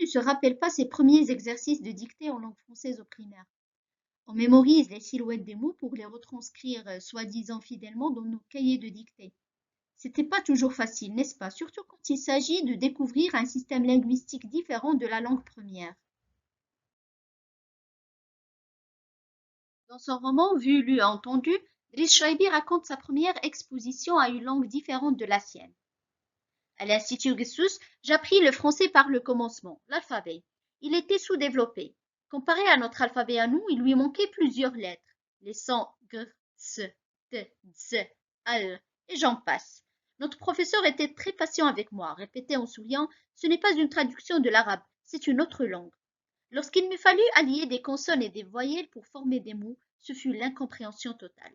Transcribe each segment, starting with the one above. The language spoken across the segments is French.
ne se rappelle pas ses premiers exercices de dictée en langue française au primaire? On mémorise les silhouettes des mots pour les retranscrire soi-disant fidèlement dans nos cahiers de dictée. C'était pas toujours facile, n'est-ce pas? Surtout quand il s'agit de découvrir un système linguistique différent de la langue première. Dans son roman Vu, lu, entendu, Driss Shaibi raconte sa première exposition à une langue différente de la sienne. À l'Institut Gessus, j'appris le français par le commencement, l'alphabet. Il était sous-développé. Comparé à notre alphabet à nous, il lui manquait plusieurs lettres. Les sons g, s, t, z, al, et j'en passe. Notre professeur était très patient avec moi, répétait en souriant, ce n'est pas une traduction de l'arabe, c'est une autre langue. Lorsqu'il me fallut allier des consonnes et des voyelles pour former des mots, ce fut l'incompréhension totale.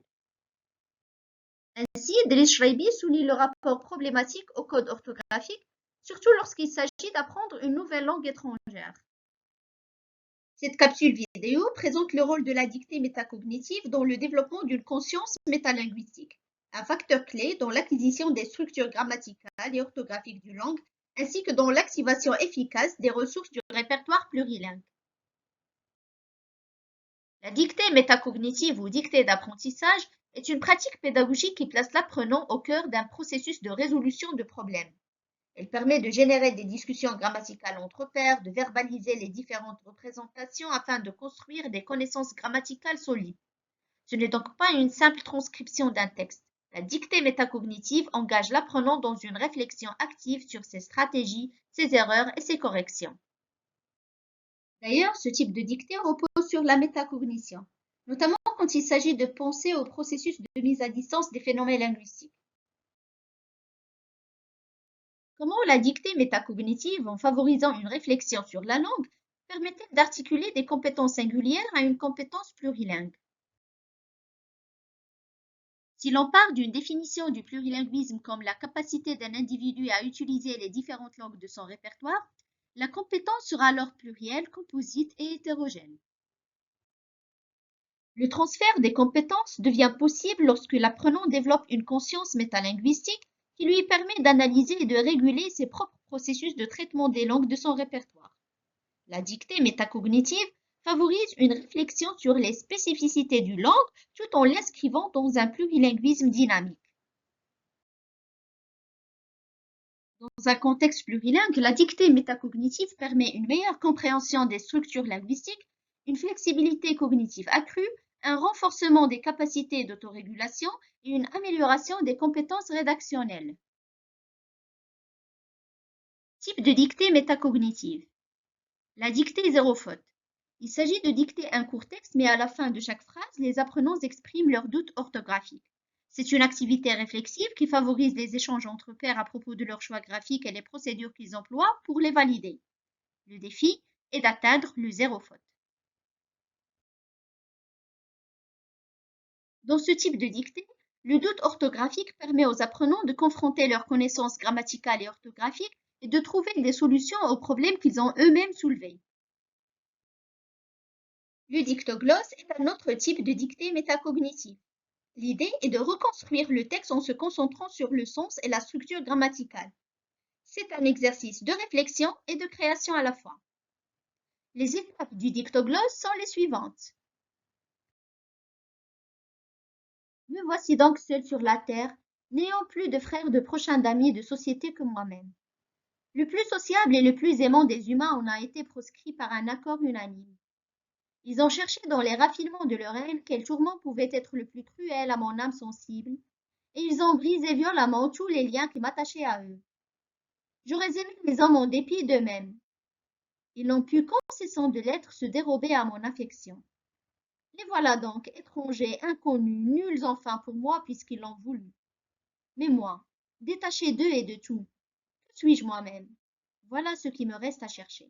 Ainsi, Driss Shaibi souligne le rapport problématique au code orthographique, surtout lorsqu'il s'agit d'apprendre une nouvelle langue étrangère. Cette capsule vidéo présente le rôle de la dictée métacognitive dans le développement d'une conscience métalinguistique, un facteur clé dans l'acquisition des structures grammaticales et orthographiques d'une langue, ainsi que dans l'activation efficace des ressources du répertoire plurilingue. La dictée métacognitive ou dictée d'apprentissage est une pratique pédagogique qui place l'apprenant au cœur d'un processus de résolution de problèmes. Elle permet de générer des discussions grammaticales entre pairs, de verbaliser les différentes représentations afin de construire des connaissances grammaticales solides. Ce n'est donc pas une simple transcription d'un texte. La dictée métacognitive engage l'apprenant dans une réflexion active sur ses stratégies, ses erreurs et ses corrections. D'ailleurs, ce type de dictée repose sur la métacognition, notamment quand il s'agit de penser au processus de mise à distance des phénomènes linguistiques. Comment la dictée métacognitive, en favorisant une réflexion sur la langue, permet-elle d'articuler des compétences singulières à une compétence plurilingue? Si l'on part d'une définition du plurilinguisme comme la capacité d'un individu à utiliser les différentes langues de son répertoire, la compétence sera alors plurielle, composite et hétérogène. Le transfert des compétences devient possible lorsque l'apprenant développe une conscience métalinguistique qui lui permet d'analyser et de réguler ses propres processus de traitement des langues de son répertoire. La dictée métacognitive favorise une réflexion sur les spécificités d'une langue tout en l'inscrivant dans un plurilinguisme dynamique. Dans un contexte plurilingue, la dictée métacognitive permet une meilleure compréhension des structures linguistiques, une flexibilité cognitive accrue, un renforcement des capacités d'autorégulation et une amélioration des compétences rédactionnelles. Type de dictée métacognitive. La dictée zéro faute. Il s'agit de dicter un court texte, mais à la fin de chaque phrase, les apprenants expriment leurs doutes orthographiques. C'est une activité réflexive qui favorise les échanges entre pairs à propos de leurs choix graphiques et les procédures qu'ils emploient pour les valider. Le défi est d'atteindre le zéro faute. Dans ce type de dictée, le doute orthographique permet aux apprenants de confronter leurs connaissances grammaticales et orthographiques et de trouver des solutions aux problèmes qu'ils ont eux-mêmes soulevés. Le dictoglosse est un autre type de dictée métacognitive. L'idée est de reconstruire le texte en se concentrant sur le sens et la structure grammaticale. C'est un exercice de réflexion et de création à la fois. Les étapes du dictoglosse sont les suivantes. Me voici donc seul sur la terre, n'ayant plus de frères, de prochains, d'amis, de société que moi-même. Le plus sociable et le plus aimant des humains en a été proscrit par un accord unanime. Ils ont cherché dans les raffinements de leur haine quel tourment pouvait être le plus cruel à mon âme sensible, et ils ont brisé violemment tous les liens qui m'attachaient à eux. J'aurais aimé les hommes en dépit d'eux-mêmes. Ils n'ont pu qu'en cessant de l'être se dérober à mon affection. Les voilà donc, étrangers, inconnus, nuls enfin pour moi puisqu'ils l'ont voulu. Mais moi, détaché d'eux et de tout, que suis-je moi-même? Voilà ce qui me reste à chercher.